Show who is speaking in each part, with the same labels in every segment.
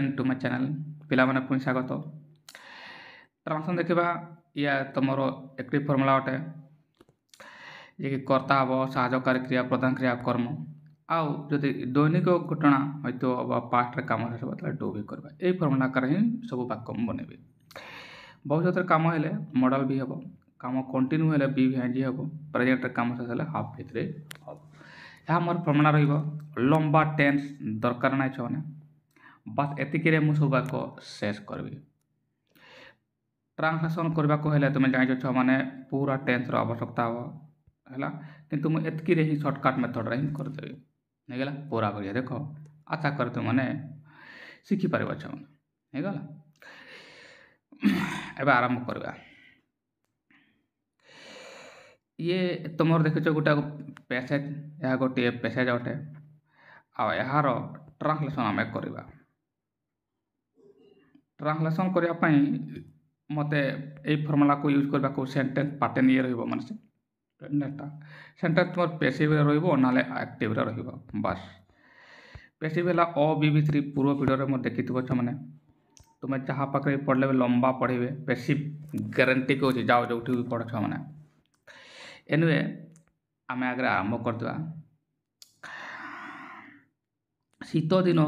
Speaker 1: Again to my channel पिला माने पुणी स्वागत। ट्रांसलेशन देखा या तुम एक फर्मूला अटे जे कि कर्ता हम साहाय्यकारी क्रिया प्रधान क्रिया कर्म आउ जदि दैनिक घटना हो पास्ट कम डू भी करवा यही फर्मूला आकार ही सब वाक्य बनइबे। भविष्य कम हेले मॉडल भी हम कम कंटिन्यू हेले बी भी हम प्रेजेंट कम शेष हेले हाफ भितर हम यह मोर फर्मूला लंबा टेन्स दरकार ना छने बस एतिक सब वाक्य शेष करी। ट्रांसलेशन करने को हेले तुम जान मैंने पूरा टेन्स आवश्यकता है किंतु मुझे एतकी ही सर्टकट मेथड रे करदेवी नहीं गला पूरा करिए देख आशा कर तुमने शिखिपार छे गला। एवं आरंभ करवा ये तुम देख गोटे पैसेज यह गोटे पैसेज अटे आर ट्रांसलेशन आम करवा। ट्रांसलेशन करने मत यही फर्मूला को यूज करने को सेंटेंस पैटर्न ये रही सेंटेंस तुम पैसिव ना एक्टिव बस पैसिव है अ पूर्व वीडियो में देखी मैंने तुम जहाँ पाखे पढ़ले लंबा पढ़े पैसिव गारंटी को जाओ जो भी पढ़ मैंने एनुए आम आगे आरंभ करदे। शीत दिन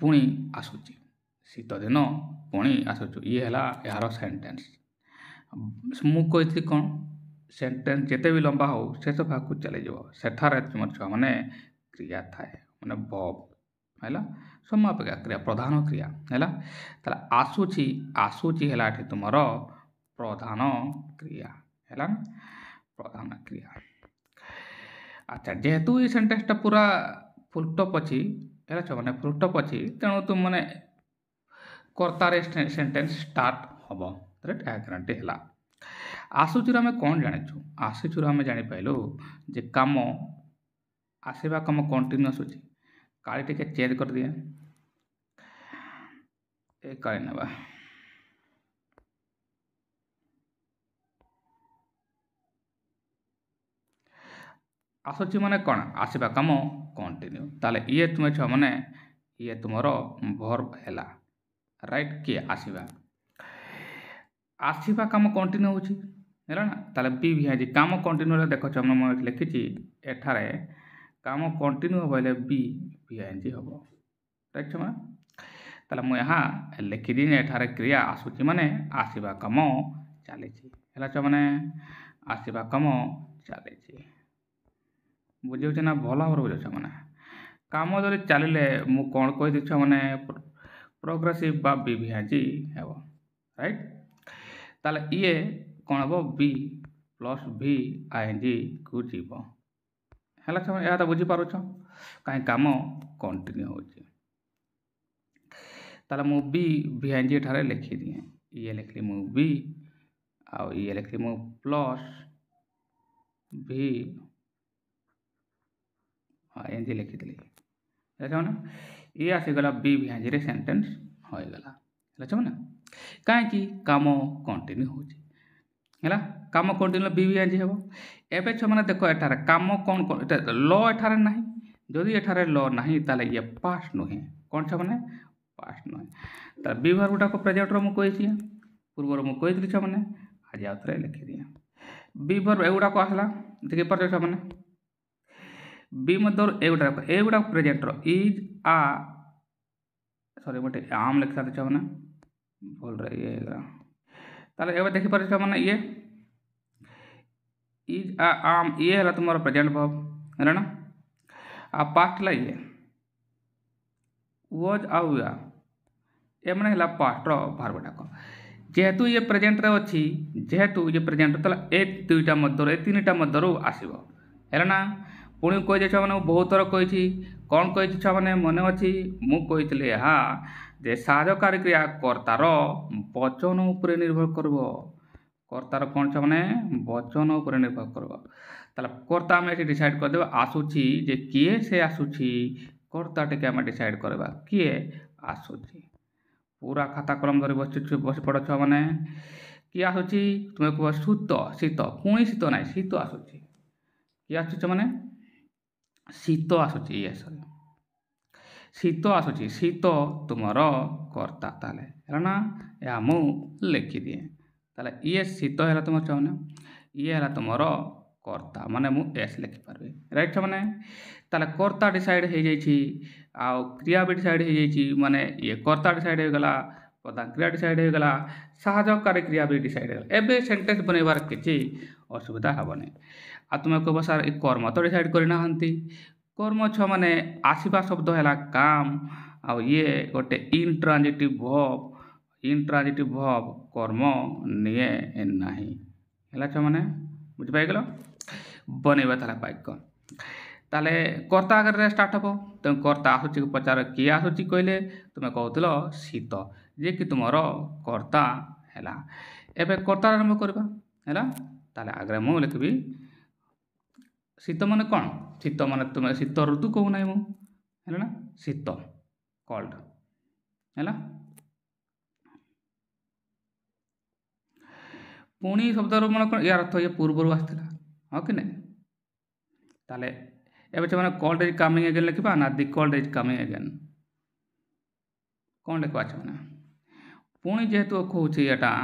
Speaker 1: पुणी आसूची शीत दिन पुणी आसूचु ये है यार सेंटेंस मुझे कौन सेंटेंस जिते भी लंबा हो शेष भाग को चली जाओ सेठारे तुम छुआ मैंने क्रिया थाए मैंने बब है समापिका क्रिया प्रधान क्रिया है आसूची आसूची है तुम प्रधान क्रिया है प्रधान क्रिया। अच्छा जेहेतु ये सेंटेंसटा पूरा फुलस्टॉप अच्छी है मैंने फुलस्टॉप अच्छी तेणु तुम मैंने कर्तार सेंटेंस स्टार्ट हम गारंटी है। आसूचुर आम कौन जाचु आसूचुर आम जापारू जे कम आसवा कम कंटिन्यू आसूची काली टे चेंज कर दिए ए काली ना आसूची माने कौन आसवा कम कंटिन्यू ताले ये तुम छुआ मैंने ये तुम वर्ब है राइट किए आसवा आसवा कम कंटिन्यू होची है ना ताले बी भी है काम कंटिन्यू देख मैं लिखी एठारे काम कंटिन्यू हम बी भी हम राइट छुआ ताले मुझे यहाँ लिखिदी एठारे क्रिया आसूची माने आसवा कम चली मैंने आसवा कम चली बुझे ना भल भाव बुझे मैंने कम जो चलिए मु कौन कही मैंने प्रोग्रेसिव बा बी भी है राइट ताले ये कौन हम बी प्लस भी आईएनजी को जीव है यह तो बुझीपार कहीं कम कंटिन्यू होता मु बी भी आईएनजी ठारे लिखी दिए ये लिखली मु बी आउ ये लिखली मु प्लस भी आईएनजी लिखिदी मैंने ये आसीगला बी भी आईएनजी सेंटेंस होगला मैंने कहीं कम कंटिन्यू होगा कम कंटिन्यू बी भी आईएनजी हम एवं छुआ देख एठार कम कौन ल एठार ना जदि एठार ल ना ताले ये पास्ट नुहे कौन छुआ मैंने पास्ट नुहे तार बी वर्ब गुटा प्रेजेंट मुझे कही पूर्वर मुझे छुआ मैंने आज आउ थे लिखिदी बी वर्ब एगुड़ा आसला देखी पार छुआ मैंने बी मध्य एगुड़ा प्रेजेंट इज आ सॉरी मोटे आम लिखा छुआ मैंने भूल रही है ताले एवं देखी पार छुआ मैंने ये इज आ आम ये है तुम प्रेजेंट वर्ब है ना आ पास्ट ला ये वॉज आउ ये मैंने है पास्ट वर्ब डाक जेहेतु ये प्रेजेंट रे अच्छी जेहेतु ये प्रेजेंट ताले ए दुईटा मध्य तीन टा मध्य आसो है ना पुणी कही छुआ मैंने बहुत थर कही कौन कही छुआ मैंने मन अच्छी मुझे यहाँ जे साहाय्यकारी क्रिया कर्तार वचन उपर निर्भर कर कर्तार कौन छुआ मैंने वचन उपर निर्भर कर कर्ता आम ये डिसाइड करदे आसूची जे किए से आसूची कर्ता टे आम डिसाइड करवा किए आसूची पूरा खाता कलम धरी बस पड़ छुआ मैंने किए आसूची तुम्हें कह शीत शीत पुणी शीत ना शीत आसूची किए आसूच मैंने शीत आसूची ये सॉरी शीत आसूची शीत तुमर कर्ता ताले है ना या मु लिखि दिए ताले ये शीत है तुम छुआने ये है तुमर कर्ता माने मु एस लिखि पारबे राइट छुआने ताले कर्ता डिसाइड हो जाइछि आ क्रिया भी डिसाइड हो जाइछि माने ये कर्ता डिसाइड हो गला प्रधान क्रिया डिसाइड हो गला सहायकारी क्रिया भी डिसाइड हो गला एबे सेंटेंस बनैबार किछि असुविधा हबने आ तुम कहब सर ए कर्म तो डिसाइड करना हंती कर्म छ माने आसीबा शब्द है काम आ ये गोटे इंट्रांजिटिव वर्ब कर्म निये नाही है छ माने बुझ पाई गलो बनैबा ताला वाक्य ताले कर्ता आगे स्टार्ट हम तुम कर्ता आसूची पचार किए आसूची कहले तुम कहूल शीत जे कि तुम कर्ता है एबे कर्ता आरंभ करवा है ताले आगे मु लिखी शीत माने कौन शीत माने तुम शीत ऋतु कहू ना है ना शीत कोल्ड है पुणी शब्द मन कौन यार अर्थ ये पूर्व आसाला हाँ कि नहीं ताले एबे से कोल्ड इज कमिंग अगेन लिखा ना दि कोल्ड इज कमिंग अगेन कौन लिखा मैंने पुणी जेहेतु कहूँ यहाँ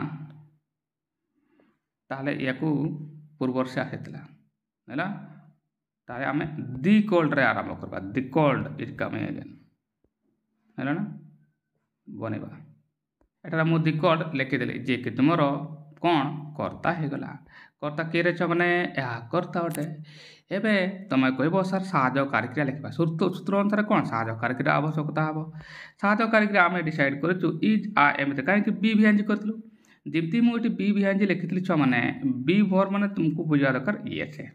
Speaker 1: ताले या पूर्व से आसाला है ताले आम दि कोल्ड रे आरंभ करवा दि कोल्ड इज कमिंग अगेन है ना बनैबा एटा मु दि कोल्ड लिखिदेली जे कि तुम कौन कर्ता हो गला कर्ता किए छ मैंने यह कर्ता अटे एबे तुम कह सर सहायकारी क्रिया लिखा सूत्र अनुसार कौन सहायकारी क्रिया आवश्यकता हम सहायकारी क्रिया आम डिसाइड करूँ इज आ एमती कहीं बी भिंज करूँ जमी मुझे बी भिंज लिखी छ मैंने बी भर मैंने तुमको बुझा दरकार ये से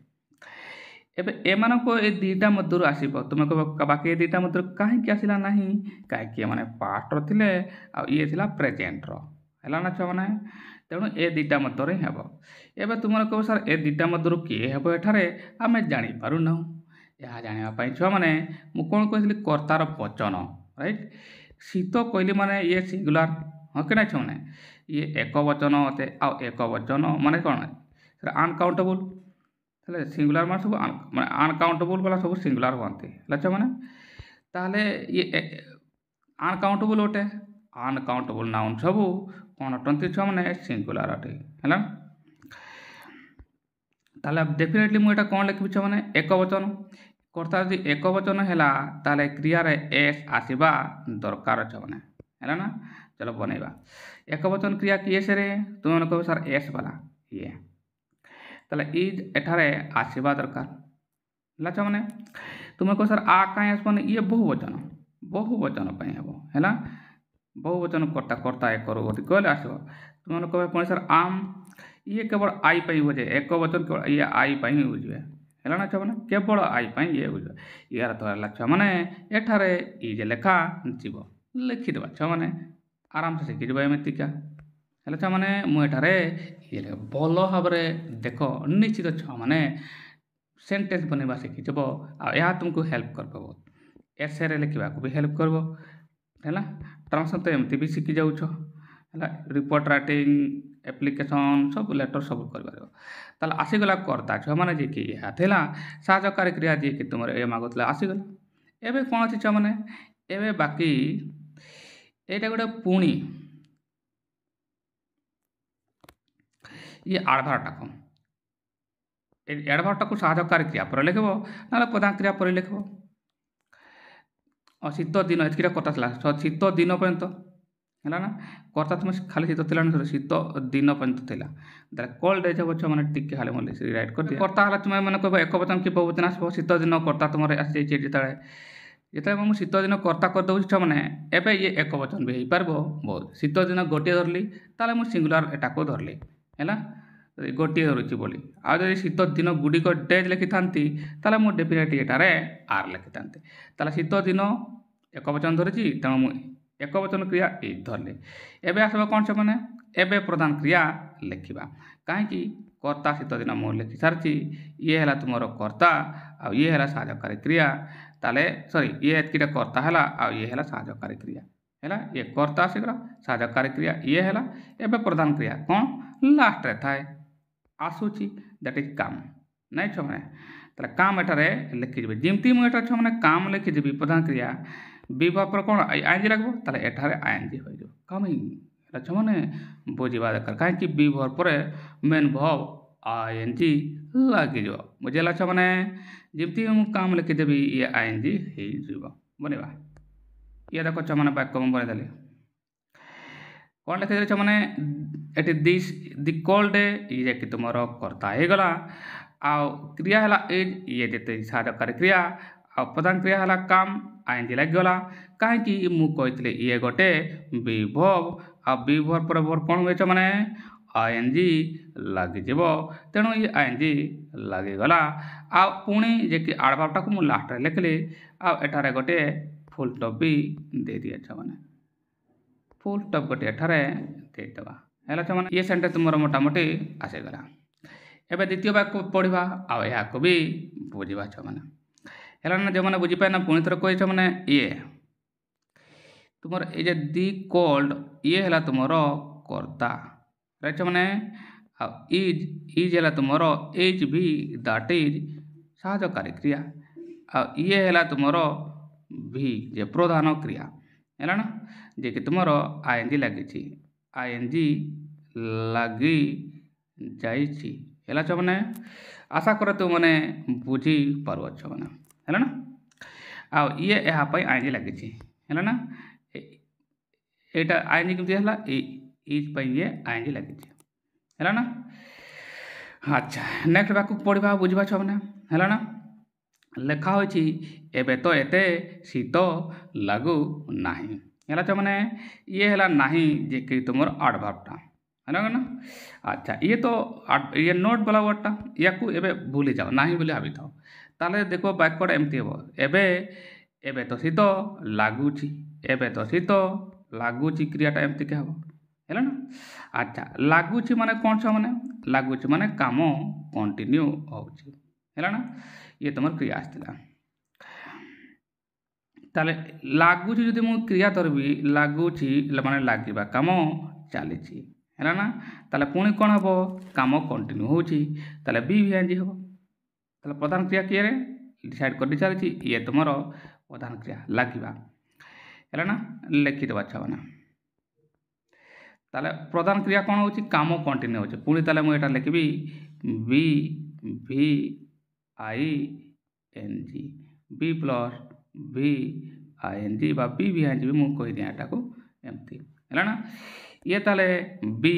Speaker 1: एबे एमान को ए दीटा मध्य आसब तुम कह बाकी दीटा मध्य कहीं आसला ना कहीं मैंने पास्ट रे आ ये प्रेजेंट है ना छुआ मैंने तेणु ए दीटा मध्य हम एवं तुम कह सर ए दीटा मध्य किए हे एठारे आम जापर ना यह जानापी छुआ मैंने मुझे कौन कही कर्तार वचन राइट शीत कहली माने ये सिंगुलार हाँ कि ना छुआ मैंने ये एक वचन अटे आ एक वचन माने कौन अनकाउंटेबल सिंगुलार मान सब मैं अनकाउंटेबल वाला सब सिंगुलार हमें है मैंने ताहले ये अनकाउंटेबल अटे अनकाउंटेबल नाउन सब कौन अटंती छुआ मैंने सिंगुलार अटे है ताले डेफिनेटली मुझे कौन लिखी छ मैंने एक वचन कर्ता यदि एक वचन है ताले क्रिया रे एस आसवा दरकार छ मैंने है ना चलो बनैबा एक वचन क्रिया किए से तुम कह सर एस वाला ये ताले इज एठारे आसवा दरकार है मैंने तुम कह सर आ कहीं आसपन ये बहुवचन हम है बहुवचन कर्ता कर्ता एक कहले आस तुम कह पुणी सर आम ये केवल आई पाई बुझे एक वचन केवल ये आई पाई ही बुझे है ना छुआ मैंने केवल आई पाई ये बुझे यार तो छुआ मैंने एठारे इज लेखा जीव लिखिदेवा छुआ मैंने आराम से शिखिज एमतिका है छुआ मैंने मुझे ये भल भाव देख निश्चित छुआ मैंने सेंटेंस बनवा शिखिज आ तुमको हेल्प कर बहुत एसे लिखा भी हेल्प कर है ट्रांसलेशन तो एमती भी शिखि जाऊ है रिपोर्ट राइटिंग एप्लिकेशन सब लेटर सब कर आसीगला कर्ता छुआ मैंने जी कि यह सहायकारी क्रिया जी कि तुम ए मागुला आसीगला एवं कौन अच्छी छुआ मैंने एवं बाकी यहाँ गोटे पुणी ये एडभार्टा को एडभार्टा को सहायकारी क्रिया पर लिख ना प्रधान क्रिया पर लिख शीत दिन एतिक कर्ता शीत दिन पर्यंत है ना कर्ता तुम खाली शीत थी शीत दिन पर्यंत कोल्ड एज हम छुआ मैंने टिके खाली मुझे रईट कर कर्ता है तुम मैंने कह एक वचन कि बहुवचन आसो शीत दिन कर्ता तुम आसी जाइए जिते मुझे शीत दिन कर्ता करदे छुआ मैंने एवं ये एक वचन भी हो पार बहुत शीत दिन गोटे धरली ताले मुझे सिंगुलार एटा को धरली है गोटे धरुची बोली आदि शीत दिन गुड़िक डेज लिखि था मुझे डेफिनेटली एटारे आर लिखि था शीत दिन एक वचन धरी तेणु मुझे एक वचन क्रिया ए धरली एवं आसवा कौन से मैंने एवं प्रधान क्रिया लिखा कहीं कर्ता शीत दिन मुझे लिखि सारी ये है तुम कर्ता आ ये है सहायकारी क्रिया ताले सॉरी ये एतकीटा कर्ता है आ ये है सहायकारी क्रिया है ये कर्ता आसीगला सहायकारी क्रिया ये है एवं प्रधान क्रिया कौन लास्ट रे थाए आसूची दैट इज काम नहीं छुआ मैंने ताले काम एठारे लिखिजी जमती मुझे छुआ मैंने काम लिखिजी प्रधान क्रिया बी वर्ब पर कौन आईएनजी लगबो ताले एठारे आईएनजी हो जो कमी एला छमने बुझिबा दरकार काहे कि बी वर्ब पर मेन वर्ब आईएनजी लागी जो बुझेला छमने जेमती हम काम लिखि देबी ये आईएनजी हे जीवो बनेबा ये देखो छमने वाक्य में बने देली कौन लिखि देले छमने एटी दिस द कोल्ड ये कि तुमरो कर्ता हे गला आ क्रिया हला इज ये देते साधकारी क्रिया आ प्रधान क्रिया हला काम आईएनजी लाग गला काहे कि मु कहतले ये गोटे बी वर्ब आ बी वर्ब पर वर्ब कोन होय छ माने आईएनजी लागि जेबो तेणु ये आईएनजी लागि गला आ पुणी जे कि एडवर्ब टाको मु लास्ट रे लिखली आ एठारे गोटे फुल स्टॉप भी दे दिया छ माने फुल स्टॉप गोटे एठारे दे देबा हैला छ माने ये सेंटेंस मोर मोटामोटी आसे गला एबे द्वितीय वाक्य पढ़िबा आ या को भी बुझिबा छ माने हैला ना जे माने बुझि पाए ना पुणी थर कहि छ माने ये तुमर ए जे दी कोल्ड ये हैला तुमर कर्ता राइट माने इज हैला तुमर इज भी दैट इज साहाय्यकारी क्रिया आ ये हैला तुमर भी जे प्रधान क्रिया हैला ना जे कि तुमर आईएनजी लागि छी आईएनजी लागि जाई छी हैला छ माने आशा करे तू माने बुझी पारबो छ माने हैला ना आ ये यहाँ पे आईएनजी लागि छी हैला ना एटा आईएनजी केमती हला इज पे ये आईएनजी लागि छी हैला ना अच्छा नेक्स्ट वाक्य पढ़िबा बुझिबा छ माने हैला ना लेखा होई छी एबे तो एते शीत लागू नाही हैला छ माने ये हला नाही जे कि तुमर एडवर्ब टा हैला ना अच्छा ये तो ये नोट वाला वर्ड टा याकू एबे भूली जाओ नाही बोले भाबी थाओ ताले देखो वाक्यटा एमती हेबो एबे एबे तो शीत लागू छी एबे तो शीत लागू छी क्रियाटा एमती के हबो हैला ना अच्छा लागू छी माने कोन छ माने लागू छी माने काम कंटिन्यू होउची हैला ना ये तुमर क्रिया आस्तिला ताले लागू छी जदि मु क्रिया धरबी लागू छी माने लागिबा काम चाली छी हैला ना ताले पुणी कोन हबो काम कंटिन्यू होउची ताले बी भी आईएनजी हबो ताले प्रधान क्रिया किए रे डिसाइड कर चाली छी ये तुमरो प्रधान क्रिया लागिबा हैला ना लिखि देबा छ माने ताले प्रधान क्रिया कोन होउची काम कंटिन्यू होउची पुणी ताले मु एटा लिखिबी बी भी I N G B plus भी आईएनजी बा बी भी आईएनजी मु कहि दिया एटा को एमती हैला ना ये ताले बी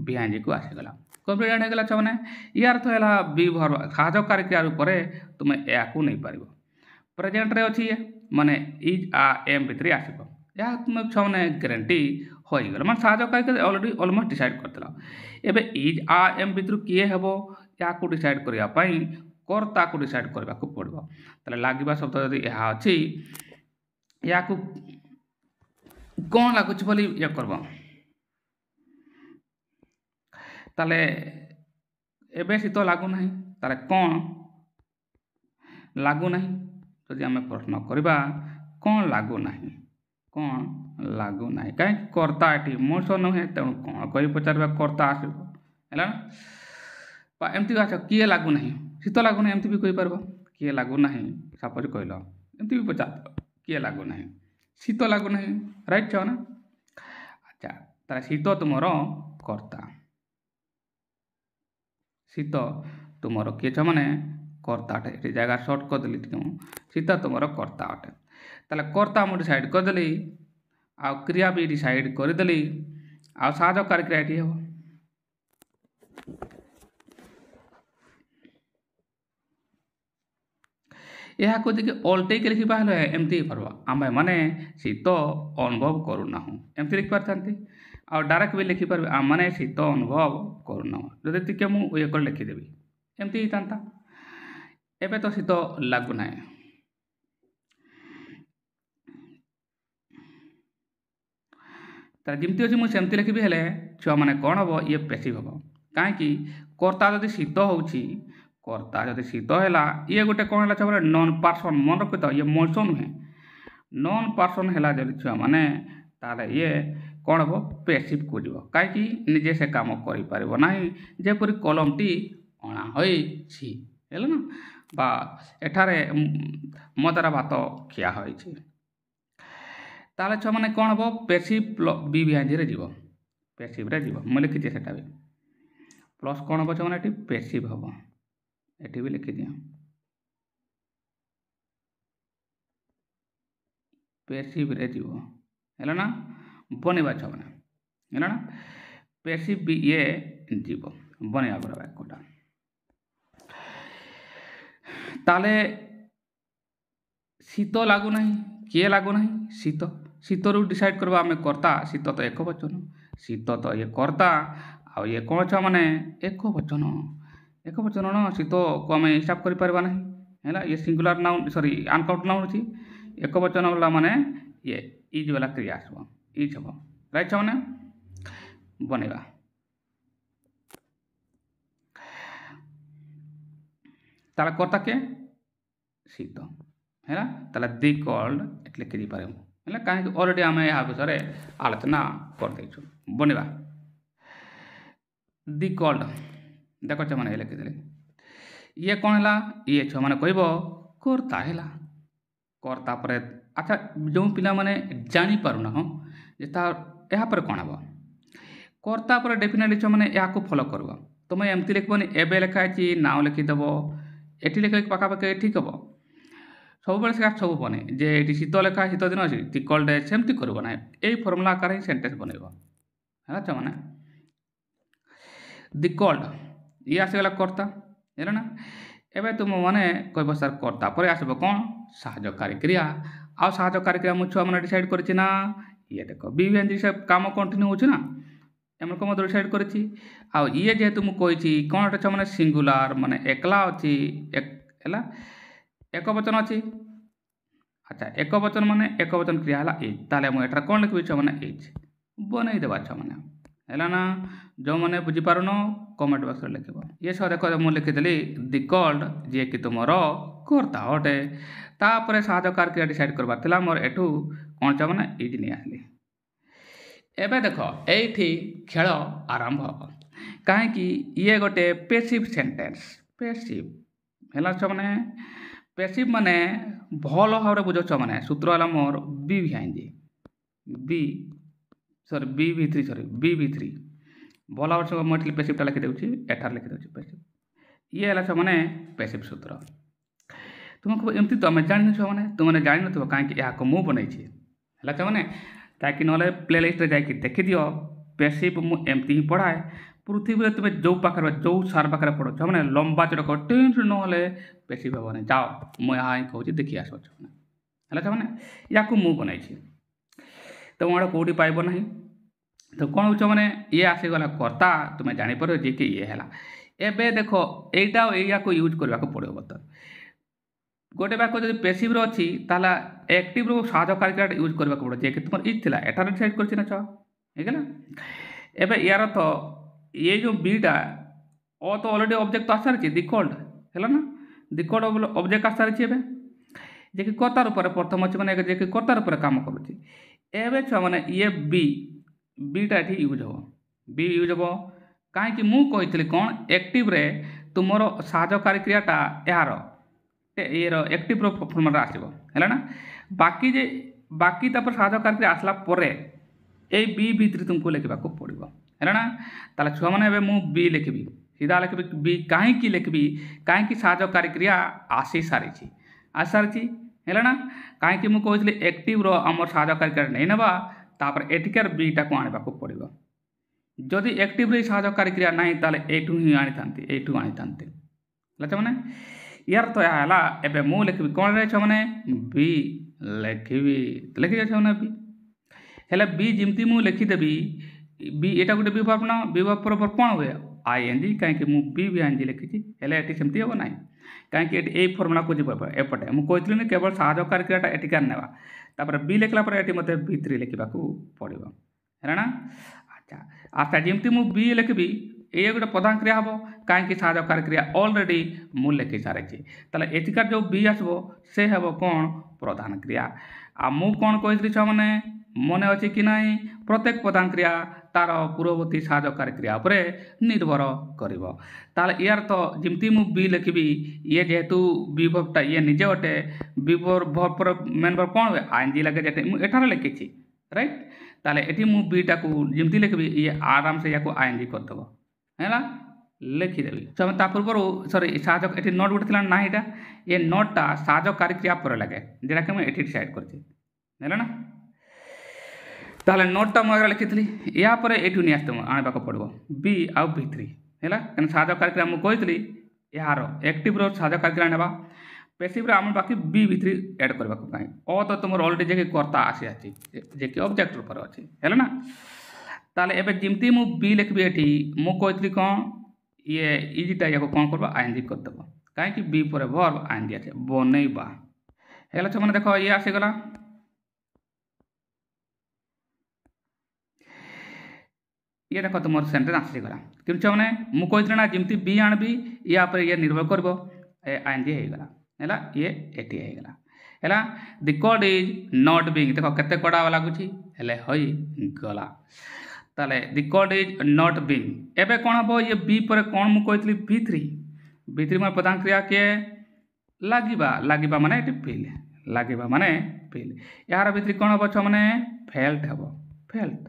Speaker 1: भी आईएनजी को आसे गला कंप्लीट हे गला छ माने यार अर्थ हैला बी वर्ब साहाय्यकारी क्रिया ऊपर तुमे या को नै पारिबो प्रेजेंट रे अछि माने इज आ एम भितरी आसीबो या तुमे छ माने गारंटी होई गला माने साहाय्यकारी क्रिया ऑलरेडी ऑलमोस्ट डिसाइड करतला एबे इज आ एम भितरु किए हेबो या को डिसाइड करिया पई कर्ता को डिसाइड करबा को पड़बो तले लागिबा शब्द यदि यहा अछि या को कोन लागुछ बोली या करबो तले एबे शीत लागू नाही तारे कोन लागू नाही जदि हमें प्रश्न करबा कोन लागू नाही काहे कर्ता एटी मोस नहे तेणु कोन कहि पचारबा कर्ता आसीबो हैला पा एमती गाछ किए लागू नाही शीत लागू नाही एमती भी कहि परबो किए लागू नाही सपोज कहलो एमती भी पचार किए लागू नाही शीत लागू नाही राइट छ ना अच्छा तारे शीत तुमरो कर्ता शीत तुमरो किए छ माने कर्ता अटे एटी जगह शॉर्ट कर देली त शीत तुमरो कर्ता अटे ताले कर्ता मु डिसाइड कर देली आ क्रिया भी डिसाइड कर देली आ साहाय्यकारी क्रिया एटी हो यह को देखि अल्टे के लिखिबा हले एमती परबा आमे माने शीत अनुभव करूना हूं एमती लिखि परथांती आ डायरेक्ट भी लिखि परबे आ माने शीत अनुभव करूना जदि तिके मु ए कर लिखि देबी एमती हितांता एबे तो शीत लागू नाय त जिमती अछि मु सेमती लिखिबी हले छुआ माने कोन हबो ये पैसिव हबो काहे कि कर्ता जदि शीत होउची कर्ता जदि शीत हैला ये गोटे कोन हैला छ नॉन पर्सन मन रखि त ये मौसम नुहे नॉन पर्सन हैला जदि छुआ माने ताले ये कोन हबो पैसिव को दिबो काहे कि निजे से काम करि परबो नाही जेपरि कलमटी अणा होई छी हैला ना बा एठारे मदरा भात खिया होई छी ताले छुआ मैंने कौन हम पेसिव बी भिंजी जीव पेसिव जीव मुझे लिखी से प्लस कौन हम छुआ मैंने पेसिव हम ये भी लिखि दिया पेसिव जीव है ना बनवा छुआ मैंने है ना पेसिव बी ये जीव बनवा पर वाक्यटा ताले शीत लगुना किए लगुना शीत शीत रू डिसाइड करवा आम कर्ता शीत तो एक वचन शीत तो ये कर्ता आ ये कौन छुआ मैंने एक वचन न शीत को आम हिसाब कर ना ये singular noun sorry uncount noun अच्छी एक वचन वाला माने ये इज वाला क्रिया आसब इज हम राइट छुआ मैंने बनवा ताला कर्ता के शीत है ना ताला दी कॉल्ड एट लिखि पारे है कहीं ऑलरेडी आम यह विषय आलोचना कर देचु बनवा दी कॉल्ड देख छुआ मैंने लिखिदे ये कौन है ये छुआ मैंने कह कर्ता है कर्ता पर अच्छा जो पिला माने जानी पारुना हम या पर कौन हम कर्ता पर डेफिनेटली छुआ मैंने या फॉलो करब तुम एमती लिखबनी एबे लिखाई नाव लिखिदेव ये लिख पाखापाखि ठीक हम सब से सब बने जे ये शीत लिखा शीत दिन अच्छी दी कॉल्ड सेमती करब ना यही फर्मुला आकार ही सेंटेंस बनइब है छुआ मैंने दी कॉल्ड ये आसीगला कर्ता है ना एवं तुम मैंने कह सर कर्ता पर आसब कौन साहाय्यकारी क्रिया आ साहाय्यकारी क्रिया मुझे छुआ मैंने डिसाइड कर ये देख बीएनजी से काम कंटिन्यू होना एम को मत डिसाइड कर ये जेहेतु मुझे कौन छुआ मैंने सिंगुलार माने एकला अच्छी एक वचन अच्छी अच्छा एक वचन माने एक वचन क्रिया है इज ताले मुझे कौन लिखी छुआ मैंने इज बनई देवा छुआ मैंने है ना जो मैंने बुझीपारुन कमेंट बॉक्स में लिख ये सब देख मुझे लिखिदेली दी कॉल्ड जी कि तुम कर्ता अटे तापर साहाय्यकार क्रिया डिसाइड करवार मोर एठू कौन छुआ मैंने इज नहीं आसली एबे देख ये खेल आरंभ हम कहीं ये गोटे पेसिव सेंटेंस पेसिव है छुआ मैंने पेसिव माने भल भाव बुझ छुआ मैंने सूत्र है मोर बी भिंजी बी सॉरी बी भी3 भल भाव मुझे पेसिवटा लिखिदे एठार लिखिदे पेसिव ये है छुआ मैंने पेसिव सूत्र तुमको एमती तो आम जान छुआ मैंने तुमने जान न कहीं यहाँ मुझे बनई है छुआ मैंने कहीं ना प्ले लिस्ट जाकि देखीदि पेसिव मुझे ही पढ़ाए पृथ्वी तुम जो पाखे जो सार पाखे पढ़ छुआ मैंने लंबा चौड़क टेंशन ना पेसिव हम जाओ मुझे यहाँ कहूँ देखी आस है छुआ मैंने या मुझे बनई तो मुझे कौटी पाइब ना तो कौन छुआ मैंने ये आसीगला कर्ता तुम्हें जापर जे कि ये है एबे देख यहीटा या यूज करने को पड़ो बर्तमान गोटे वाक्य जब पेसिव अच्छी ताला एक्टिव साहाय्यकारी क्रिया यूज करने को पड़ो जे कि तुम इज थी एठार डिसाइड कर छुआ है एबे यार तो ये जो बीटा तो ऑलरेडी ऑब्जेक्ट तो आस सारी दी कॉल्ड है ना दी कॉल्ड ऑब्जेक्ट आस सारी जे कि कर्तार ऊपर प्रथम अच्छे मैंने जे कि कर्तार ऊपर काम करुच्ची एवं छुआ मैंने ये बीटा ये यूज हम बी यूज हम कहीं मुझे कौन एक्टिव रे तुमर साहाय्यकारी क्रियाटा यार ये एक्टिव फॉर्म आसब है ना बाकी तापर साहाय्यकारी क्रिया आसला ये बी भितर तुमको लिखा पड़ो है ना ताले छुआ मैंने मुझे बी लिखी सीधा लिखी बी कहीं लिखी कहीं साहाय्यकारी क्रिया आसी सारी है ना कहीं मुझे कहती एक्टिव आम साहाय्यकारी क्रिया नहीं नवा तापर एटिकार बीटा को आने को पड़ो जदि एक्टिव साहाय्यकारी क्रिया ना ताले एठू ही आनी था मैंने यार तो यह है मुझे लिखी कौन रहे छुआ मैंने बी लिखी मैंने बी हेल्ला बी जमती मुझे लिखिदेवी बी एटा गोटे विभाव ना विभाव पर कौन हुए आईएनजी कहीं मुझे बी भिंजी लिखी ये सेमती हम ना कहीं ये फर्मुला को जीव एपटे मुझे कहती केवल साहाय्यकारी क्रियाटा एटिकार नेवा बी लिखला ये मत बी3 लिखा पड़ो है ना अच्छा अच्छा जमती मुझे बी लिखी ये गोटे प्रधान क्रिया हम कहीं साहाय्यकारी क्रिया ऑलरेडी मुझे लिखी सारी ताले एटिकार जो बी आसब से हम कौन प्रधान क्रिया आ मु कौन कही छुआ मैंने मन अच्छी कि ना प्रत्येक प्रधान क्रिया तार पूर्ववर्ती साहाय्यकारी क्रिया उपरे निर्भर करिवो ताले यार तो जिमती मु बी लिखबी ये जेहेतु बी वर्बटा ये निजे अटे बी वर्ब पर मेन वर्ब कोन हुए आईएनजी लगे जेते मु एठार लिखिछि राइट ताले एठी मु बी टाकू जिमती लिखबी ये आराम से याको आईएनजी कर दबो हैला लिखिदेवी तो ता पूर्व सॉरी साहाय्यक एठी नोट गुटे थिला ना एटा ये नोटटा साहाय्यकारी क्रिया पर लगे जेटा कि मु एठी डिसाइड करछि हैला ना ताले नोटटा मु आगे लिखिथली या पर एठु नि आस्ते आने बाको पड़बो बी आ बी3 हैला कन साहाय्यकारी क्रिया मु कहितली यार एक्टिव रो साहाय्यकारी क्रिया नेबा पैसिव रे हम बाकी बी बी3 ऐड करबा को काई ओ तो तुमर ऑलरेडी जे कर्ता आसी आछि जे कि ऑब्जेक्ट ऊपर अछि हैला ना ताले एबे जिमती मु बी लिखबी एठी मु कहितली कोन ये इजिटा याको कोन करबा आईएनजी कर देबो काहे कि बी पर वर्ब आईएनजी আছে বনেইবা हैला छ माने देखो ये आसी गला ये देखो तुम सेंटेंस आसीगला किंतु मैंने मु कही ना जमी बी आनबी या पर ये निर्भर कर आईएनजी होगला है ये एटी होगला है the code is not being देखो केते कोडा लगुच हई गला ताले the code is not being एबे कोन हबो ये बी पर कोन मु कहितली बी3 माने प्रधान क्रिया के लागिबा माने एटी फील लागिबा माने फील यार भीतर कोन हबो छ माने फेल्ट हबो फेल्ट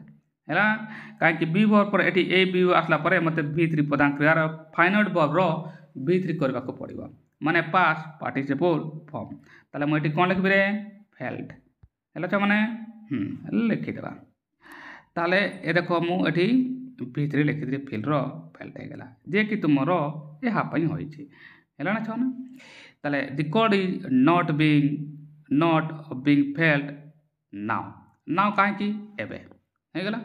Speaker 1: हैला काहे कि बी वर्ब पर एटी ए बी आसला पर मते बी3 प्रधान क्रिया रो फाइनाइट वर्ब रो बी3 करबा को पड़िबो माने पास्ट पार्टिसिपल फॉर्म ताले मु एटी कोन लिखबी रे फेल्ट हैला छ माने लिखि देबा ताले ए देखो मु एटी बी3 लिखि दे फील रो फेल्ट हे गेला जे कि तुमरो एहा पई होई छी हैला ना छ ना ताले the code is not being felt now काहे कि एबे हेगला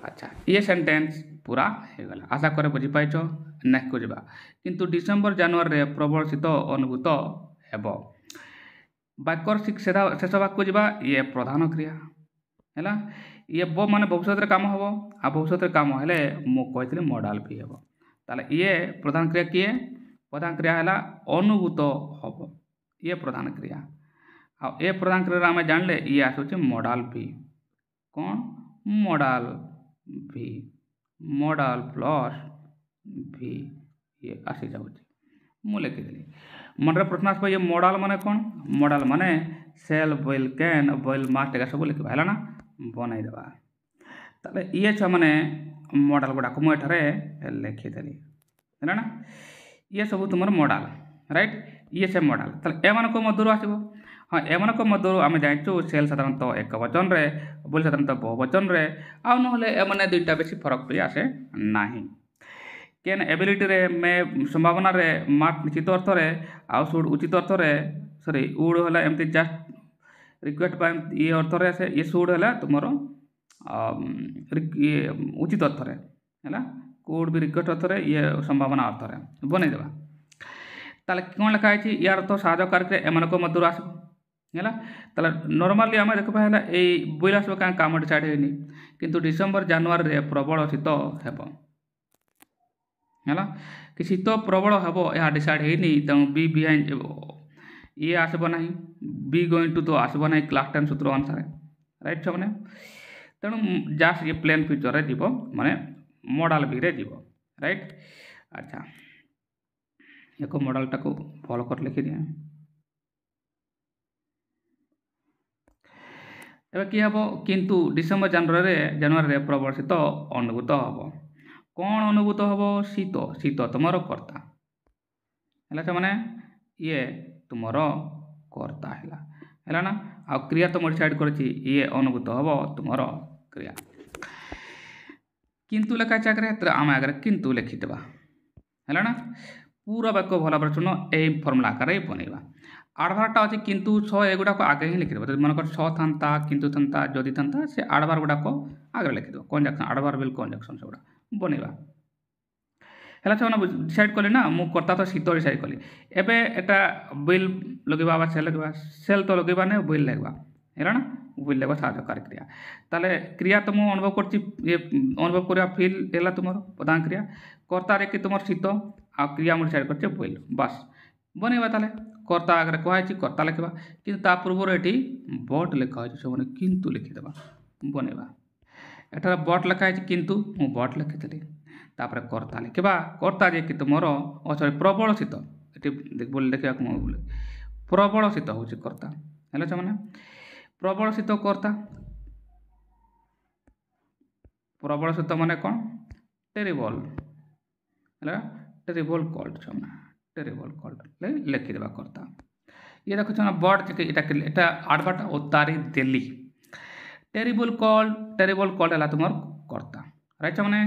Speaker 1: अच्छा ये सेंटेंस पूरा हेगला आशा करे बुझी पाइछ नेक्स्ट को जबा किंतु डिसेंबर जनवरी रे प्रबल शीत अनुभूत हेबो वाक्यर शेष वाक्य जबा ये प्रधान क्रिया हैला ये बो माने भविष्य रे काम हबो आ भविष्य रे काम हेले मु कहितले मॉडल भी हेबो ताले ये प्रधान क्रिया किए प्रधान क्रिया हैला अनुभूत हबो ये प्रधान क्रिया आ ए प्रधान क्रिया हम जानले ये आसुचे मॉडल भी कौन मॉडल भी मॉडल प्लस भी ये आसी जाउची मु लिखि देली मन रे प्रश्न आसबो ये मॉडल माने कौन मॉडल माने सेल विल कैन विल मास्ट का सब लिखबा हैला ना बनाई देबा ताले ये छ माने मॉडल गुडा को मु एठारे लिखि देली हैला ना ये सब तुमर मॉडल राइट ये से मॉडल ताले ए मान को मधुर आसीबो हाँ एमन मध्य आम जाचु सेल साधारणतः एक वचन रे बुल साधारणतः बहुवचन रे आ नहले एमने दुईटा बेसी फरक भी आसे नाही केन एबिलिटी रे मे संभावना रे मार्क निश्चित अर्थ रे आ सुड उचित अर्थ रे सॉरी उड होला एमती जस्ट रिक्वेस्ट बाय ये अर्थ रे से ये सुड होला तुमरो ये उचित अर्थ रे हैला कुड भी रिक्वेस्ट अर्थ रे ये संभावना अर्थ रे बनै देबा ताले कोन लिखा है यार तो साहाय्यकारी क्रिया एमन को मध्य आसबो है ताले नॉर्मली आम देखा है ये बुल आसो क्या कम डिसाइड होनी किंतु डिसेम्बर जनवरी रे प्रबल शीत हेब है कि शीत प्रबल हेब यह डिसाइड होनी तेणु बी बिहाइंड ये आसब ना बी गोइंग टू तो आसब ना क्लास 10 सूत्र अनुसार राइट छ माने तेणु जस्ट ये प्लेन फ्यूचर रे जीवो माने मॉडल भी रे जीवो राइट अच्छा एक मॉडल टाको फॉलो कर लिखि दिया एबे कि हबो किंतु डिसेम्बर जनवरी रे प्रबल शीत अनुभूत हबो कौन अनुभूत हबो शीत शीत तुमरो कर्ता हैला माने ये तुमरो कर्ता हैला ना आ क्रिया तुम डिसाइड करछि ये अनुभूत हबो तुमरो क्रिया किंतु लेखा चाकरे आम आगे किंतु लिखि देबा हैला ना पूरा वाक्य भल भाव सुन यही फर्मुला आकार बनइबा आडभारटा अच्छे किंतु छ एगुड़ा को आगे ही लिखिदेव तो मनकर छ था किंतु था जदि था से आडभार गुड़ा को आगे लिखिदेव कंजक्शन आडभार बिल कंजक्शन से गुड़ा बनइबा है डिसाइड कली ना मु कर्ता तो शीत डिसाइड कली एबे एटा बिल लगेबा बा सेल लगेबा सेल तो लगेबा ने बिल लगेबा है ना बिल लगेबा साहाय्यकारी क्रिया ताले क्रिया तो मु अनुभव करछि ये अनुभव करिया फील एला तुमरो प्रधान क्रिया कर्ता रे कि तुमर शीत आ क्रिया मु डिसाइड करछि बिल बस बनइबा ताले कर्ता आगे कहुई कर्ता लिखा कि पूर्व ये बट लिखा हो किंतु लिखिदेबा बनइबा एठार बट लिखाई किंतु मु बट लिखी तापर कर्ता लिखा कर्ता जे कि तुमर सॉरी प्रबल शीत ये बोल देखा प्रबल शीत हूँ कर्ता है से मैंने प्रबल शीत कर्ता प्रबल शीत माने कौन टेरिबल है टेरिबल कोल्ड छुना टेरिबल कोल्ड लिखिदेवा कर्ता ये देखो छुना बर्ड ये आडभार्ट उतारी देली टेरिबल कोल्ड है तुम कर्ता राइट मैंने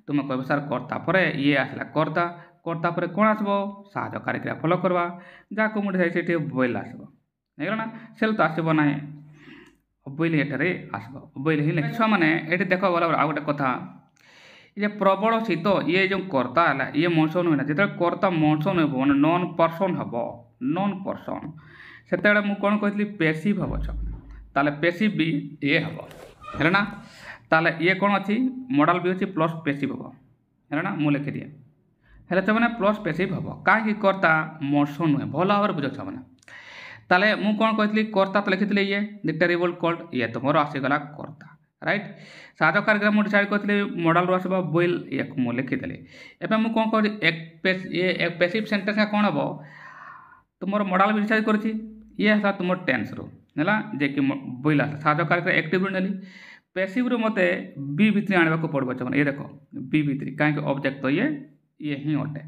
Speaker 1: तुम कह सर कर्ता पर ये आसला कर्ता कर्ता पर कौन आसबो साहाय्यकारी क्रिया फॉलो करवा जहाँ मुझे से बोइल आसबो ना सेल तो आसब ना बोइल एठारे आसबो बोइल ही छुआ मैंने ये देख गला आ गोटे कथा ये प्रबल शीत ये जो कर्ता है ये मनुष्य नुहे ना जो कर्ता मनुष्य नुह मैंने नॉन पर्सन हम नॉन पर्सन से कौन कही पेसिव हम ताले पेसिव भी ये हम है ना ताले ये कौन अच्छी मॉडल भी अच्छी प्लस पेसिव हम है ना मुझे लिखी दिए है तो मैंने प्लस पेसिव हम कहीं कर्ता मनुष्य नुहे भल भाव बुझ मैंने ताले मु कौन कही कर्ता तो लिखी ये टेरिबल कोल्ड ये तुम आसीगला कर्ता राइट साधकार ग्राम डिसाइड करते मॉडल रू आसब बोइल ये मुझे लिखीदेली एवं मुझे कौन कर एक पेसिव सेंटेंस कौन हम तुम मॉडल भी डिसाइड कर है तुम टेन्स रू है जे कि बोइल आस साधकार एक्टिव रू नेली पेसिव रू मत बी भितर आने को पड़ो मैंने ये देख बी भितर कहीं ऑब्जेक्ट तो ये ही अटे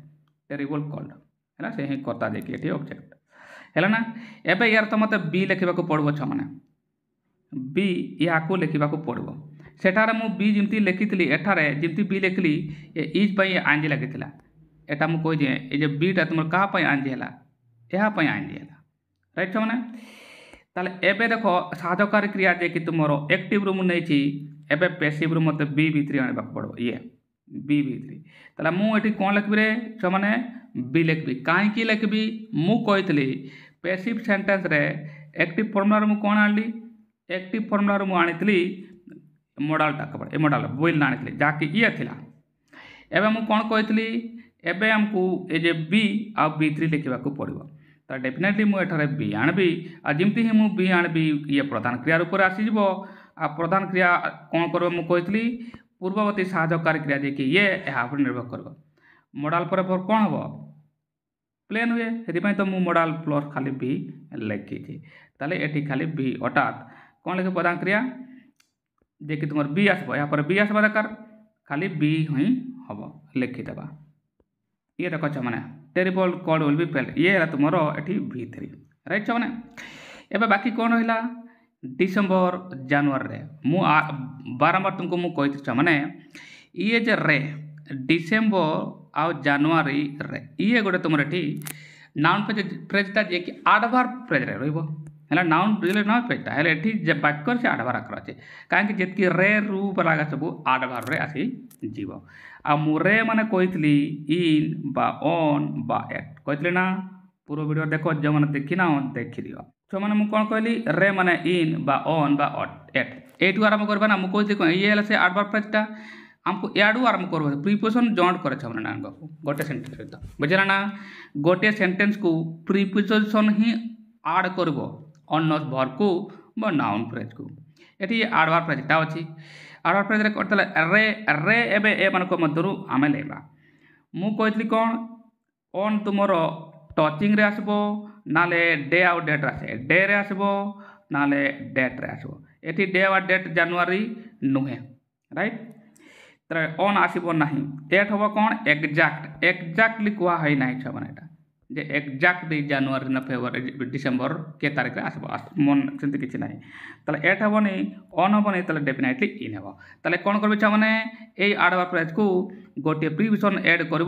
Speaker 1: टेरिबल कोल्ड है से ही कर्ता जे कि ऑब्जेक्ट है ना एवं यार तो मत बी लिखा पड़ो मैंने बी या लिखा पड़ो सेठारे मु बी जमती लिखी एठारे जमती बी लिखली इज पे आंजी लगी एटा मु कही ये बीटा तुम क्या आंजी है यहाँ आंजी है राइट मैंने ताले एबे देखो साधकारी क्रिया जे कि तुम एक्टिव रू मुझे एबे पेसिव रू मत बी भितर आने पड़ो ये बी भितर ताले मुझे कौन लिखी रे छो मैंने बी लिखी कहीं लिखी मु कही पेसिव सेंटेंस रे एक्टिव फॉर्मुला रू कौन आनी एक्टिव फॉर्मुला रू आनी मॉडल टाक ए मॉडल बोइल आनी जहाँकि ये थी एवं मुझे कौन कही एवं आमको ये बी आ बी थ्री लिखा पड़ो तो डेफिनेटली मुझे बी आनबी आमती ही मुझे बी आनबी ये प्रधान क्रिया रूप आसीज आ प्रधान क्रिया कौन कर कही पूर्ववर्ती साहाय्यकारी क्रिया जे कि ये यहाँ निर्भर कर मॉडल पर कौन हम प्लेन हुए से तो मुझे मॉडल प्लस खाली बी लिखी ताले ये खाली बी अर्थात कौन लिखे प्रधान क्रिया जे कि तुम बी आसब यहाँ पर बी आसवा दरकार खाली बी ही हम लिखिदेवा ये देख मैंने terrible cold will be felt ये है तुम ये V3 राइट मैंने एवं बाकी कौन रहा डिसेम्बर जनवरी मु बारंबार तुमको मुझे कही मैंने ये जे रे डिसेम्बर आ जनवरी रे ये गोटे तुम ये नाउन फ्रेजटा जे कि एडवर्ब फ्रेज है नाउन ना फ्रेजटा है ये वाक्य से एडवर्ब आकर अच्छे कहीं जी रे रू लगा सब एडवर्ब रे आसी जीव आ मुरे माने कही इन बा ऑन बा एट कही ना पूरा वीडियो देखो जो मैंने देखी ना देखी दियो तो मैंने मुझे कौन कहली रे माने इन बा ऑन बा एट एटू आरम्भ करवा ना मुझे कही ये से एडवर्ब फ्रेजटा आमको याडू आरम्भ कर प्रिपोजिशन जॉइंट करे ना गोटे सेंटेंस सहित बुझला ना गोटे सेंटेंस को प्रिपोजिशन ही आड कर अननोन वर्ब को बा नाउन फ्रेज को ये एडवर्ब फ्रेजटा अच्छी एडवर्ब फ्रेज करते रे रे एबे ए मान मध्य आम लेवा मु कही कौन ऑन तुम टचिंग रे आसबो नाले डे आउ डेट आसे डे रे आसबो नाले डेट रे आसबो एठी डे आ डेट जनवरी नुहे राइट तो ऑन आसबो नहीं एट हम कौन एक्जाक्टली कह है ना छा मैंने जे एक्जाक्टली जनवरी ना फेब्रुआरी डिसेम्बर के तारीख आसब मन से किसी ना ताले एट हेनी ऑन हेनी ताले डेफिनेटली इन हे ताले कौन कर मैंने ये एडवर्ब फ्रेज को गोटे प्रिपोजिशन ऐड कर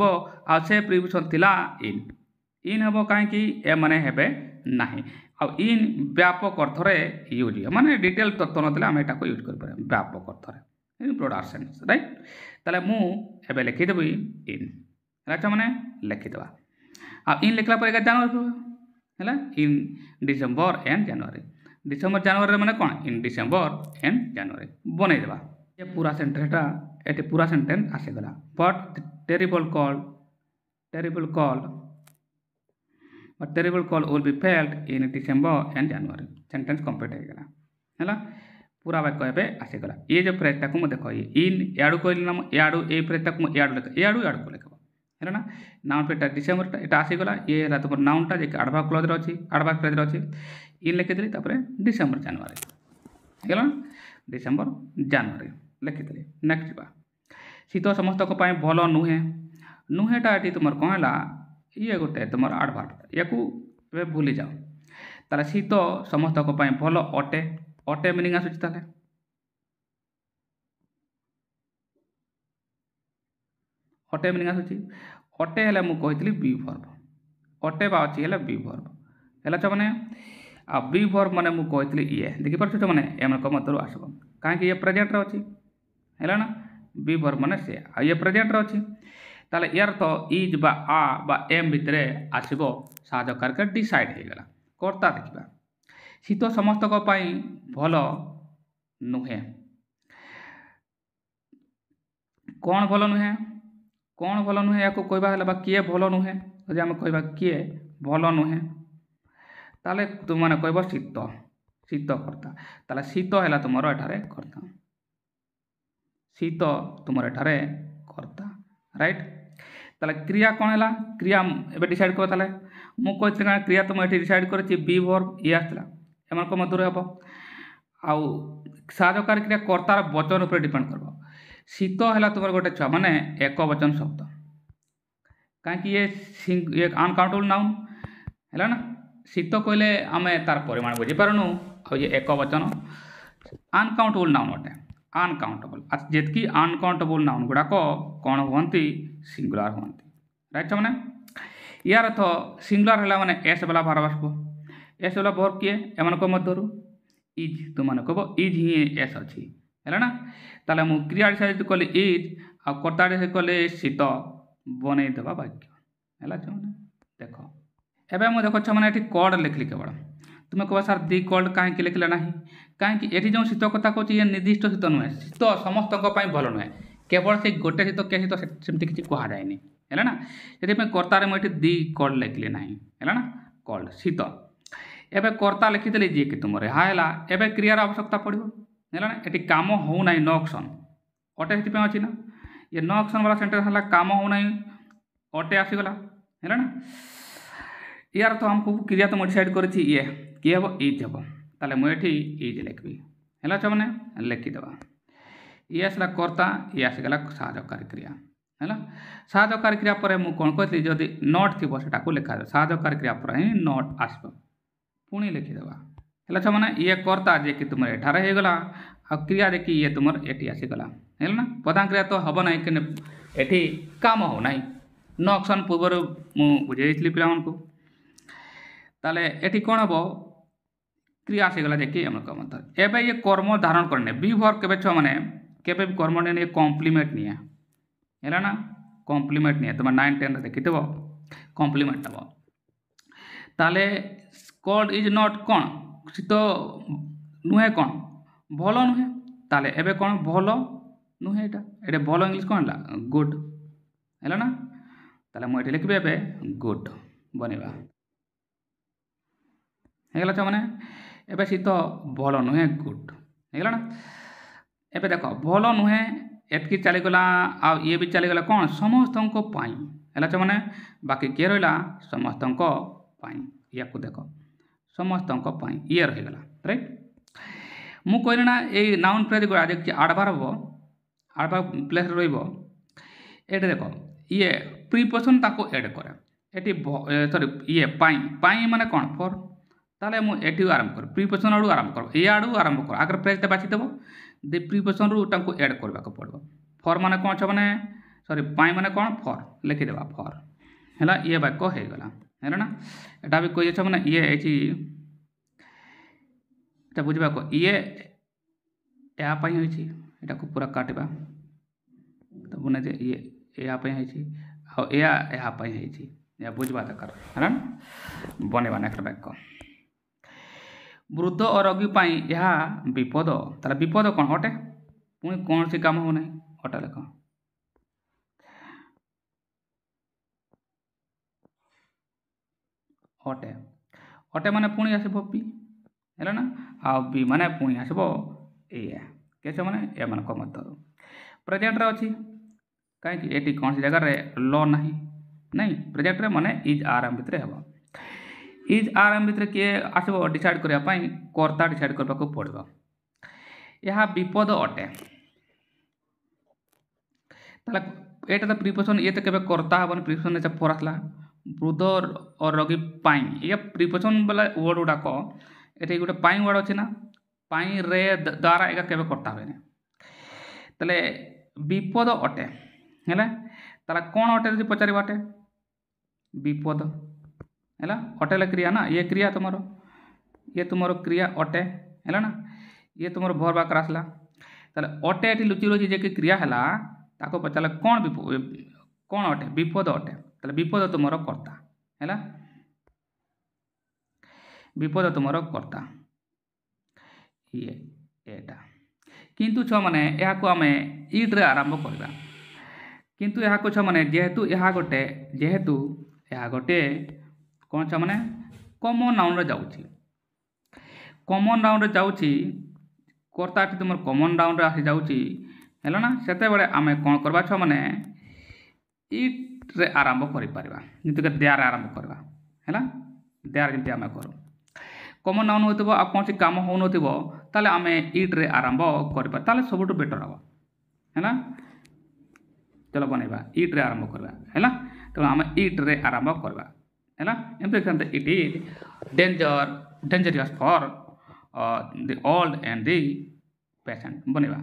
Speaker 1: से प्रिपोजिशन थिला इन हम कहीं ए माने हेबे नहीं आ इन व्यापक अर्थ यूज हुए माने डिटेल तत्व ना आम यहाँ यूज कर व्यापक अर्थ ब्रॉडर सेंस राइट ताले मुझे लिखिदेवी इन राइट मैंने लिखिदेवा अब इन लिखला पर जनवरी है इन डिसेम्बर एंड जनवरी डिसेम्बर जनवरी मैंने कौन इन डिसेम्बर एंड जनवरी बनईदेवा ये पूरा सेंटेंसटा ये पूरा सेंटेंस आसीगला but terrible cold will be felt in December and January sentence complete होगा है पूरा वाक्य एबे आसीगला ये जो फ्रेजटा को देख ये इन याडू कहली ना याडू ए फ्रेजटा को याडू लेख याडू याडू को लिखब है ना नाउन फ्रेजटा डिसेम्बरटा एटा आसीगला ये है तुम नाउनटा जे एडवर्ब क्लॉज रे अछि एडवर्ब फ्रेज रे अछि इन लिखिदेली तापर डिसेम्बर जनवरी हेगला डिसेम्बर जनवरी लिखिदेली नेक्स्ट बा शीत समस्त भल नुहे नुहेटा ये तुम कौन है ये गोटे तुम एडवर्ब या भूली जाओ ताले शीत समस्त भल अटे अटे मीनिंग आसुची ताले अटे मीनिंग आसुची अटे हेले मु कहितली बी वर्ब अटे बा अछि हेले बी वर्ब हेला छ माने आ बी वर्ब माने मु कहितली ये देखि परछ छ माने एम को मतरु आसबो काहे कि ये प्रेजेंट रे अछि हेला ना बी वर्ब माने से आ ये प्रेजेंट रे अछि ताले यार तो इज बा एम भितरे आसीबो साधकार के डिसाइड हे गेला कर्ता देखिबा शीत समस्त भल नुहे कौन भल नुहे कौन भल नुहे या कहवा किए भल नुहे जदि आम कहवा किए भल नुहे ताले तुम मैंने कह शीत शीत कर्ता ताले शीत है तुम एठारे कर्ता शीत तुम एठारे कर्ता राइट ताले क्रिया कौन है क्रिया एबे डिसाइड कर ताले मु कहती क्रिया तुम ये डिसाइड कर बी वर्ब ये आसला एम मधुर हे आउ साधकार क्रिया कर्तार वचन उपर डिपेंड कर शीत है तुम गोटे छुआ माने एक वचन शब्द कहीं ये अनकाउंटेबल नाउन है ना शीत कहले आम तार परिमाण बुझीपारूँ आ ये एक वचन अनकाउंटेबल नाउन अटे अनकाउंटेबल जितकी अनकाउंटेबल नाउन गुड़ाक कौन हमें सिंगुलर हमें राइट मैंने यार अर्थ सिंगुलर है माने एस वाला भार आसब एस वाला वर्ब किए एम मध्य इज तुम मैंने कह इज ही एस अच्छी है ना ताले मु क्रिया डिसाइड कली इज आ कर्ता डिसाइड कले शीत बनई देवा वाक्य है देख एवं मुझे देख मैंने ये कड लिखली केवल तुम कह सार दि कल्ड कहीं लिखले ना कहीं ये जो शीत कथा कह निर्दिष्ट शीत नुहे शीत समस्त भल नुहे केवल से गोटे शीत के शीत सेमती किसी कहुए है ना से कर्तार मुझे दि कल्ड लिखली ना है ना कल्ड शीत एवं कर्ता लिखिदेली जी कि तुम हाँ है एवं क्रियार आवश्यकता पड़ो है ना ये कम होना नो ऑप्शन अटे से अच्छी ना ये नो ऑप्शन वाला सेंटेंस है कम होना अटे आसीगला है ना यार तो हमको क्रिया तो मुझे डिसाइड करी ये किए हम इज हम ताले मुझे इज लिखी है मैंने लिखिदेवा ये आसला कर्ता ये आसीगला साधकारी क्रिया है साधकारी क्रिया पर मुझे कौन कहती जदि नट थी से लिखा साधकारी क्रिया पर ही नट आस पुणी लिखिदेवा है मैंने ये कर्ता जे कि तुम एठारे हो गला आ क्रिया देखिए ये तुम ये आसीगला है ना प्रधान क्रिया तो हम ना कि ये काम हो ना नो ऑप्शन पूर्व मुझे बुझे पिला ताले ये कौन हम क्रिया आसीगला देखिए एम मतलब एवं ये कर्म धारण करने बी वर्ब के छुआ मैंने केवे भी कर्म नहीं कॉम्प्लीमेंट नहीं है ना कॉम्प्लीमेंट नहीं तुम 9 10 देखी थो कॉम्प्लीमेंट हम ताले कल्ड इज नॉट कौन शीत नुहे कौन भल नुहे ताले एबे कौन भल नुहे ये भल इंग्लिश कौन है गुड है ना ताले मुझे लिखी ए गुड बनवा है मैंने एबे शीत भल नुहे गुड है ना एबे देख भल नुहे एतकी चलीगला आ ये भी चलीगला कौन समस्त है मैंने बाकी किए रहा समस्त या देख समस्त ये रहीगला राइट मु कहली ना ये नाउन फ्रेज गुड़ा देखिए एडवर्ब एडवर्ब प्लेस ये देख ये प्रीपोजिशन ताको ऐड करे सॉरी ये पाई माने कौन फॉर ताले मुझे आरंभ कर प्रीपोजिशन आड़ू आरंभ कर ये आड़ू आरंभ कर आगे फ्रेजटा बाछीदेव दे प्रीपोजिशन रू ऐड करने को पड़ो फॉर माने कौन छ माने सॉरी पाई माने कौन फॉर लिखिदेवा फॉर है ये वाक्य हो गला है ना एटा भी कही मैंने ये बुझा को ये यापाई होता को पूरा काटवा तो बुने जे ये यापाई या बुझवा दरकार है ना बनवा नेक्स्ट वाक्य वृद्ध और रोगी यह विपद ताले विपद कौन अटे पुणी कौन सी काम होना अटे लेख अटे माने पुणी आसब बी है ना आ बी माने पुणी आसब ये के छुआने एमान मध्य प्रेजेंट रे अछि कहीं एटी कौन सी जगह रे ल नहीं प्रेजेंट रे माने इज आर एम भितर हेबो इज आर एम भितर किए आसबो डिसाइड करिया पई कर्ता डिसाइड करबा को पड़बो यह विपद अटे ताले एटा तो प्रीपोजिशन ये तो केबे कर्ता हबन प्रीपोजिशन से फॉर आसला वृद्ध और रोगी पाई ये प्रीपोजिशन वाला वर्ड गुडा को एटे गोटे पाई वर्ड अछि ना पाई रे द्वारा एका केबे कर्ता होने ताले विपद अटे हैला ताला कोन अटे जे पचारि बाटे विपद हैला अटेला क्रिया ना ये क्रिया तुमरो क्रिया अटे हैला ना ये तुमरो भर बाकर आसला ताले अटे एटी लुचि रोची जे कि क्रिया हैला ताको पचाले कोन अटे विपद अटे ताले विपद तुमरो कर्ता हैला विपद तुमरो कर्ता ये एटा किंतु छ माने या को आमे इट रे आरंभ करबा किंतु या को छ माने जेहेतु या गोटे कोन छ माने कॉमन नाउन रे जाउची कॉमन नाउन रे जाउची कर्ता टी तुमर कॉमन नाउन रे आसी जाउची हैला ना सेते बेले आमे कोन करबा छ माने इट रे आरंभ करि परबा किंतु के देयार आरंभ करबा हैला देयार जंती आमे करू कॉमन नाउन होतबो आ कोन सी काम हो नथिबो ताले आमे इट रे आरंभ करबा ताले सबटु बेटर हबो हैला चलो बनेबा इट रे आरंभ करबा हैला तो आमे इट रे आरंभ करबा हैला एम्प्लिकेशन it is dangerous for the old and the patient बनेबा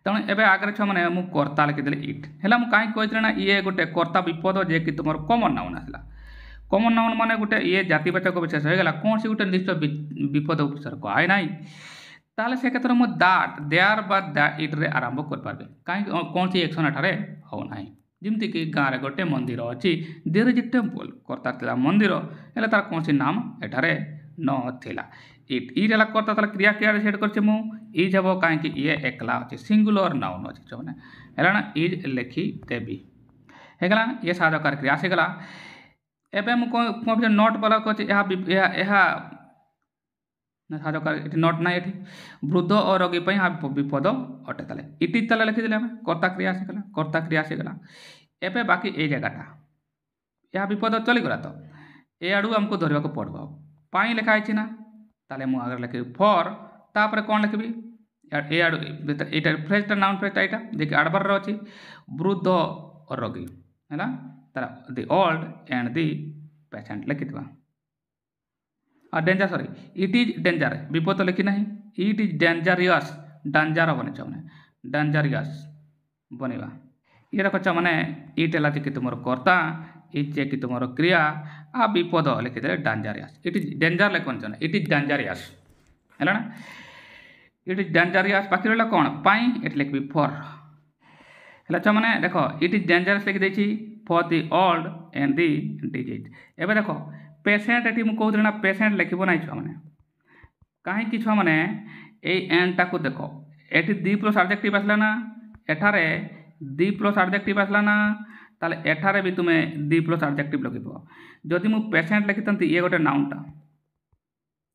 Speaker 1: तेणु एबे आगे छ माने मु कर्ता लिखि देले इट हैला मु काई कहइत्र ना ये गोटे कर्ता विपद जे कि तुमर कॉमन नाउन आसला कॉमन नाउन माने गोटे ये जातिवाचक विशेष हो गला कौन सी गोटे निर्दिष्ट विपद उपसर्ग आए नाही ताले से क्षेत्र में दैट देयर बा दैट इट रे आरंभ कर पाबे काई कौन सी एक्शन अठारे हो नाही जिमति कि गारे गोटे मंदिर अछि देयर इज टेंपल कर्ता तला मंदिर एला तार कौन सी नाम एठारे न थिला इट एला कर्ता तला क्रिया क्रिया सेट करछे मु इज हबो काई कि ये एकला अछि सिंगुलर नाउन अछि छ माने एला ना इज लेखि देबी हेगला ये साधकार क्रिया से गला एबे मु को नोट वाला को यह साधकार एटी नोट ना एटी वृद्ध और रोगी पई विपद अटे ताले इटी ताले लिखि देले हम कर्ता क्रिया से गला एबे बाकी ए जगहटा यह विपद चली गला तो ए आडू हमको धरबा को पड़बो पाई लिखा आइछि ना ताले मु आगर लिखि फॉर तापर कोन लिखबी ए आडू एटा फ्रेज नाउन फ्रेज एटा जे आडबर रो अछि वृद्ध और रोगी हैला तारा the old and the patient लिखितबा आ danger sorry it is danger विपद लिखि नहीं इट इज डेंजरियस डेंजर बने छ माने डेंजरियस बनेबा ये रख छ माने इट एला कि तुमर कर्ता इज जे कि तुमर क्रिया आ विपद लिखि दे डेंजरियस इट इज डेंजर लिखन छ इट इज डेंजरियस हैला ना इट इज डेंजरियस बाकी रहला कोन पाई एट लिखबी फॉर हैला छ माने देखो इट इज डेंजरस लिखि देछि for the old and the disease एबे देखो पेशेंट एटी मु कहउत्र ना पेशेंट लिखिबो नै छ माने काहे कि छ माने ए एंड टा को देखो एटी दी प्लस एडजेक्टिव आसला ना एठारे दी प्लस एडजेक्टिव आसला ना ताले एठारे भी तुमे दी प्लस एडजेक्टिव लिखिबो जदि मु पेशेंट लिखितंती ये गोटे नाउन टा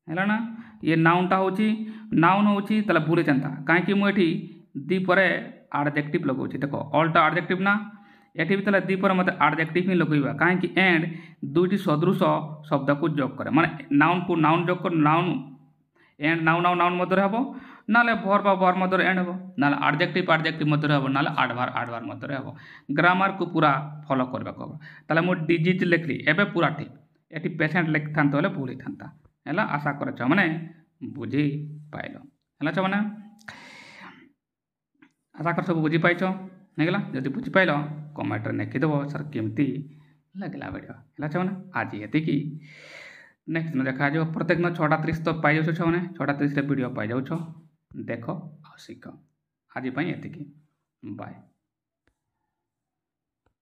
Speaker 1: हैला ना ये नाउन टा होची ताले भूले चंता काहे कि मु एठी दी परे एडजेक्टिव लगौछि देखो ऑल टा एडजेक्टिव ना एठी भी तले दी पर मते एडजेक्टिव ही लगैबा काहे कि एंड दुईटी सदृश शब्द को जोग करे माने नाउन को नाउन जोग कर नाउन एंड नाउन मध्य हबो नाले भर मध्य एंड हबो नाले एडजेक्टिव मध्य हबो नाले आडभार मध्य हबो ग्रामर को पूरा फॉलो करबा को ताले मो डिजीज लिखली एबे पूरा ठीक एठी पेशेंट लिखथान तले भूल थांता हैला आशा करे छ माने बुझी पाइलो हैला छ माने आशा कर सब बुझी पाइछो नेगला जदि बुझी पाइलो कमेंट रे लिखि देबो सर केमती लगला वीडियो हैला छ माने आज एति की नेक्स्ट में देखा जो प्रत्येक न 6:30 तो पाई जाउ छ माने 6:30 रे वीडियो पाई जाउ छ देखो आ सीखो आज पई एति की बाय।